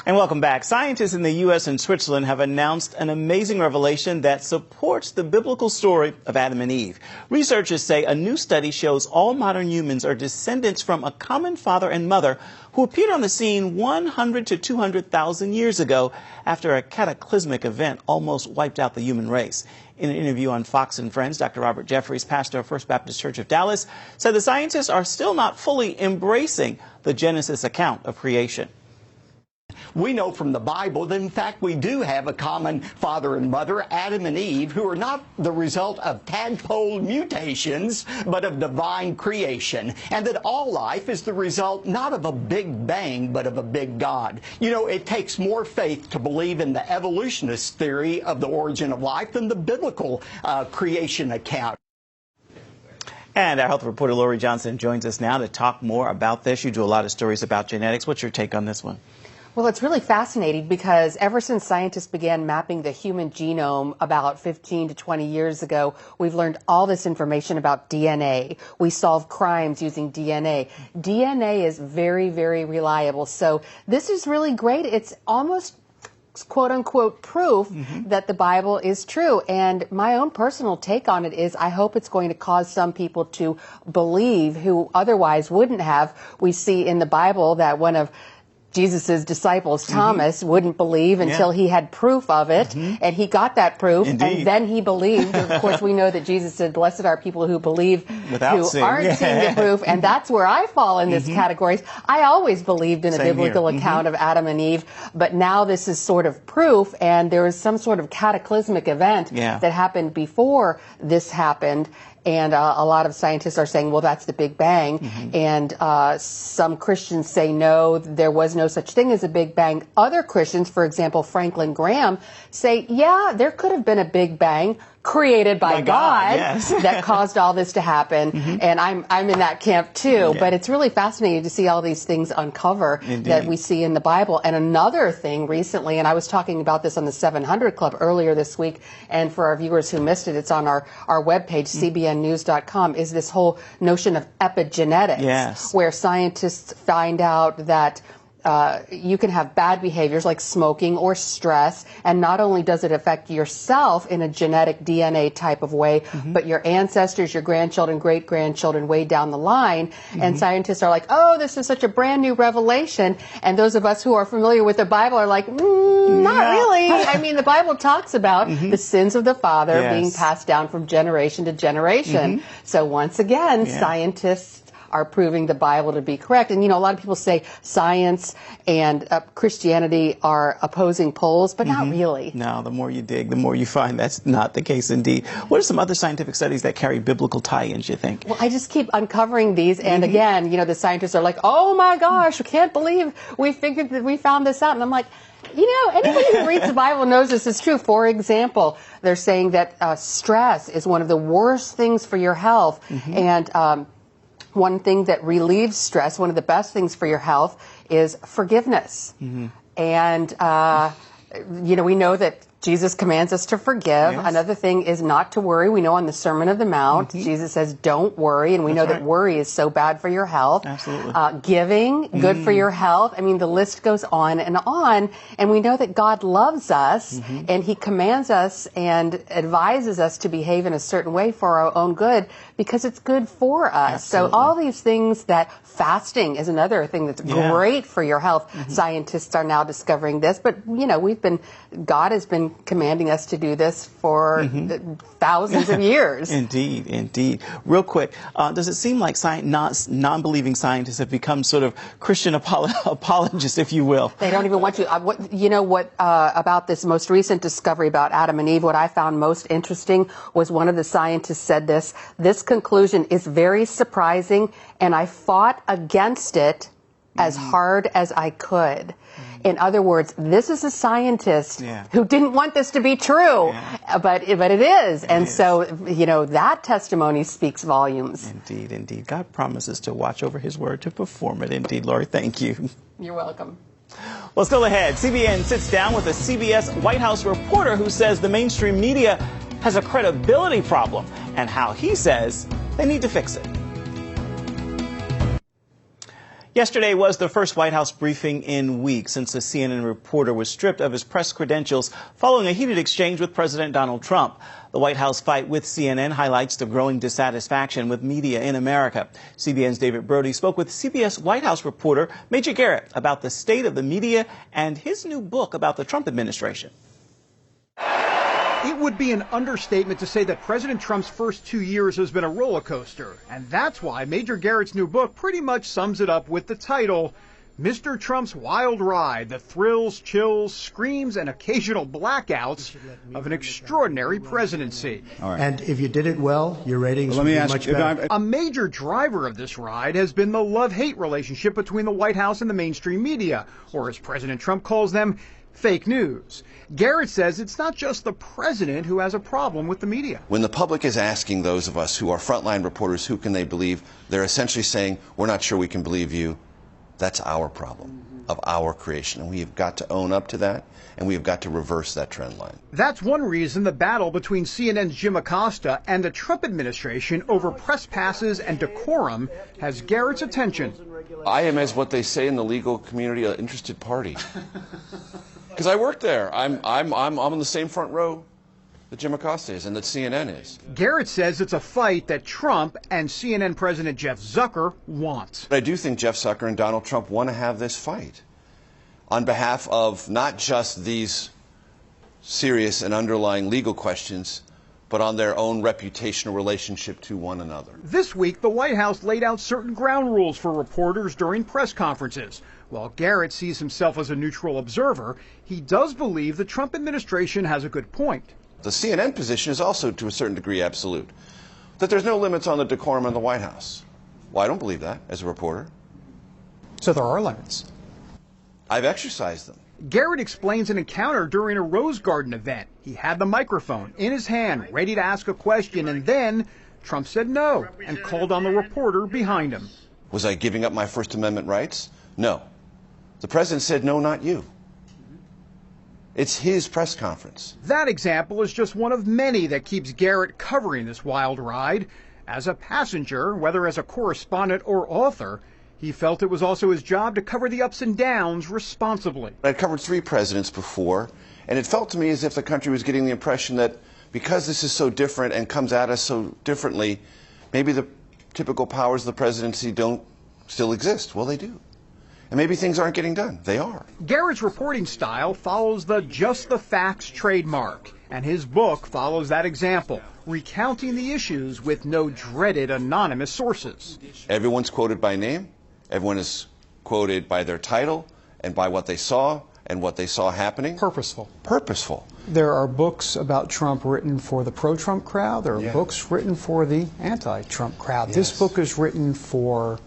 And welcome back. Scientists in the U.S. and Switzerland have announced an amazing revelation that supports the biblical story of Adam and Eve. Researchers say a new study shows all modern humans are descendants from a common father and mother who appeared on the scene 100 to 200,000 years ago after a cataclysmic event almost wiped out the human race. In an interview on Fox and Friends, Dr. Robert Jeffries, pastor of First Baptist Church of Dallas, said the scientists are still not fully embracing the Genesis account of creation. We know from the Bible that, in fact, we do have a common father and mother, Adam and Eve, who are not the result of tadpole mutations, but of divine creation, and that all life is the result not of a big bang, but of a big God. You know, it takes more faith to believe in the evolutionist theory of the origin of life than the biblical creation account. And our health reporter Lori Johnson joins us now to talk more about this. You do a lot of stories about genetics. What's your take on this one? Well, it's really fascinating because ever since scientists began mapping the human genome about 15 to 20 years ago, we've learned all this information about DNA. We solve crimes using DNA. DNA is very, very reliable. So this is really great. It's almost quote unquote proof that the Bible is true. And my own personal take on it is I hope it's going to cause some people to believe who otherwise wouldn't have. We see in the Bible that one of Jesus' disciples, Thomas, wouldn't believe until he had proof of it, and he got that proof, and then he believed. Of course, we know that Jesus said, blessed are people who believe without who seeing. Aren't seeing the proof, and that's where I fall in this category. I always believed in a biblical account of Adam and Eve, but now this is sort of proof, and there is some sort of cataclysmic event that happened before this happened. And a lot of scientists are saying, well, that's the Big Bang. And some Christians say, no, there was no such thing as a Big Bang. Other Christians, for example, Franklin Graham, say, yeah, there could have been a Big Bang created by God that caused all this to happen. And I'm in that camp too. But it's really fascinating to see all these things uncover that we see in the Bible. And another thing recently, and I was talking about this on the 700 Club earlier this week, and for our viewers who missed it, it's on our webpage, cbnnews.com, is this whole notion of epigenetics, where scientists find out that you can have bad behaviors like smoking or stress, and not only does it affect yourself in a genetic DNA type of way, but your ancestors, your grandchildren, great-grandchildren way down the line. And scientists are like, oh, this is such a brand new revelation. And those of us who are familiar with the Bible are like, not really. I mean, the Bible talks about the sins of the father being passed down from generation to generation. So once again, scientists are proving the Bible to be correct. And, you know, a lot of people say science and Christianity are opposing poles, but not really. No, the more you dig, the more you find that's not the case indeed. What are some other scientific studies that carry biblical tie-ins, you think? Well, I just keep uncovering these. And again, you know, the scientists are like, oh my gosh, I can't believe we found this out. And I'm like, you know, anybody who reads the Bible knows this is true. For example, they're saying that stress is one of the worst things for your health. And one thing that relieves stress, one of the best things for your health, is forgiveness. And, you know, we know that Jesus commands us to forgive. Another thing is not to worry. We know on the Sermon on the Mount, Jesus says, don't worry. And we know that worry is so bad for your health. Giving, good for your health. I mean, the list goes on. And we know that God loves us, and he commands us and advises us to behave in a certain way for our own good because it's good for us. So all these things that fasting is another thing that's great for your health. Scientists are now discovering this. But, you know, God has been commanding us to do this for thousands of years. Indeed, indeed. Real quick, does it seem like non-believing scientists have become sort of Christian apologists, if you will? They don't even want to. You know what about this most recent discovery about Adam and Eve, what I found most interesting was one of the scientists said this conclusion is very surprising, and I fought against it as hard as I could. In other words, this is a scientist who didn't want this to be true, but it is. And so, you know, that testimony speaks volumes. Indeed, indeed. God promises to watch over his word to perform it. Indeed, Lori, thank you. You're welcome. Well, still ahead, CBN sits down with a CBS White House reporter who says the mainstream media has a credibility problem and how he says they need to fix it. Yesterday was the first White House briefing in weeks since a CNN reporter was stripped of his press credentials following a heated exchange with President Donald Trump. The White House fight with CNN highlights the growing dissatisfaction with media in America. CBN's David Brody spoke with CBS White House reporter Major Garrett about the state of the media and his new book about the Trump administration. It would be an understatement to say that President Trump's first 2 years has been a roller coaster. And that's why Major Garrett's new book pretty much sums it up with the title, Mr. Trump's Wild Ride, the thrills, chills, screams, and occasional blackouts of an extraordinary presidency. And if you did it well, your ratings would be much better. A major driver of this ride has been the love-hate relationship between the White House and the mainstream media, or as President Trump calls them, fake news. Garrett says it's not just the president who has a problem with the media. When the public is asking those of us who are frontline reporters who can they believe, they're essentially saying, we're not sure we can believe you. That's our problem of our creation. And we have got to own up to that, and we have got to reverse that trend line. That's one reason the battle between CNN's Jim Acosta and the Trump administration over press passes and decorum has Garrett's attention. I am, as what they say in the legal community, an interested party. Because I work there. I'm on the same front row that Jim Acosta is and that CNN is. Garrett says it's a fight that Trump and CNN President Jeff Zucker want. But I do think Jeff Zucker and Donald Trump want to have this fight on behalf of not just these serious and underlying legal questions, but on their own reputational relationship to one another. This week, the White House laid out certain ground rules for reporters during press conferences. While Garrett sees himself as a neutral observer, he does believe the Trump administration has a good point. The CNN position is also, to a certain degree, absolute, that there's no limits on the decorum in the White House. Well, I don't believe that as a reporter. So there are limits. I've exercised them. Garrett explains an encounter during a Rose Garden event. He had the microphone in his hand, ready to ask a question, and then Trump said no and called on the reporter behind him. Was I giving up my First Amendment rights? No. The president said, no, not you. It's his press conference. That example is just one of many that keeps Garrett covering this wild ride. As a passenger, whether as a correspondent or author, he felt it was also his job to cover the ups and downs responsibly. I'd covered 3 presidents before, and it felt to me as if the country was getting the impression that because this is so different and comes at us so differently, maybe the typical powers of the presidency don't still exist. Well, they do. And maybe things aren't getting done. They are. Garrett's reporting style follows the just the facts trademark, and his book follows that example, recounting the issues with no dreaded anonymous sources. Everyone's quoted by name. Everyone is quoted by their title and by what they saw and what they saw happening. Purposeful. Purposeful. There are books about Trump written for the pro-Trump crowd. There are books written for the anti-Trump crowd. Yes. This book is written for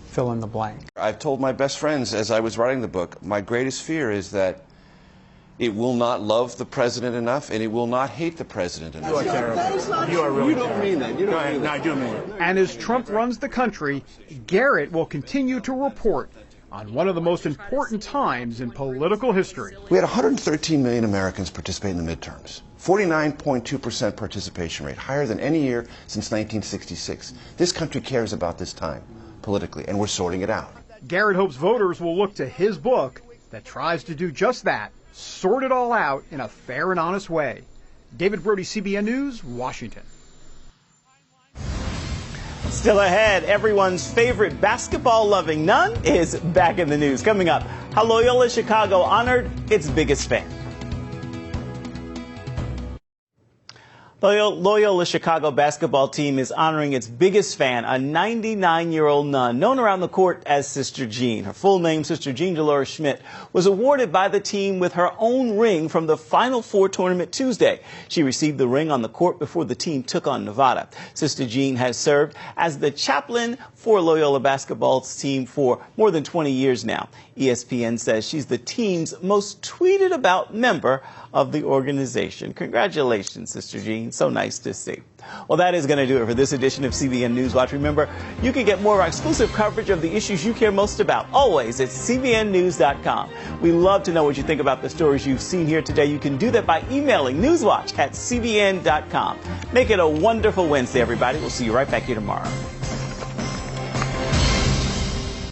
fill in the blank. I've told my best friends as I was writing the book, my greatest fear is that it will not love the president enough and it will not hate the president enough. You are terrible. You are really terrible. You don't mean that. You don't mean that. No, I do mean it. And as Trump runs the country, Garrett will continue to report on one of the most important times in political history. We had 113 million Americans participate in the midterms. 49.2% participation rate, higher than any year since 1966. This country cares about this time politically, and we're sorting it out. Garrett hopes voters will look to his book that tries to do just that, sort it all out in a fair and honest way. David Brody, CBN News, Washington. Still ahead, everyone's favorite basketball-loving nun is back in the news. Coming up, how Loyola Chicago honored its biggest fan. The Loyola Chicago basketball team is honoring its biggest fan, a 99-year-old nun known around the court as Sister Jean. Her full name, Sister Jean Dolores Schmidt, was awarded by the team with her own ring from the Final Four tournament Tuesday. She received the ring on the court before the team took on Nevada. Sister Jean has served as the chaplain for Loyola basketball's team for more than 20 years now. ESPN says she's the team's most tweeted about member of the organization. Congratulations, Sister Jean. So nice to see. Well, that is going to do it for this edition of CBN News Watch. Remember, you can get more of our exclusive coverage of the issues you care most about, always at cbnnews.com. We love to know what you think about the stories you've seen here today. You can do that by emailing newswatch@cbn.com. Make it a wonderful Wednesday, everybody. We'll see you right back here tomorrow.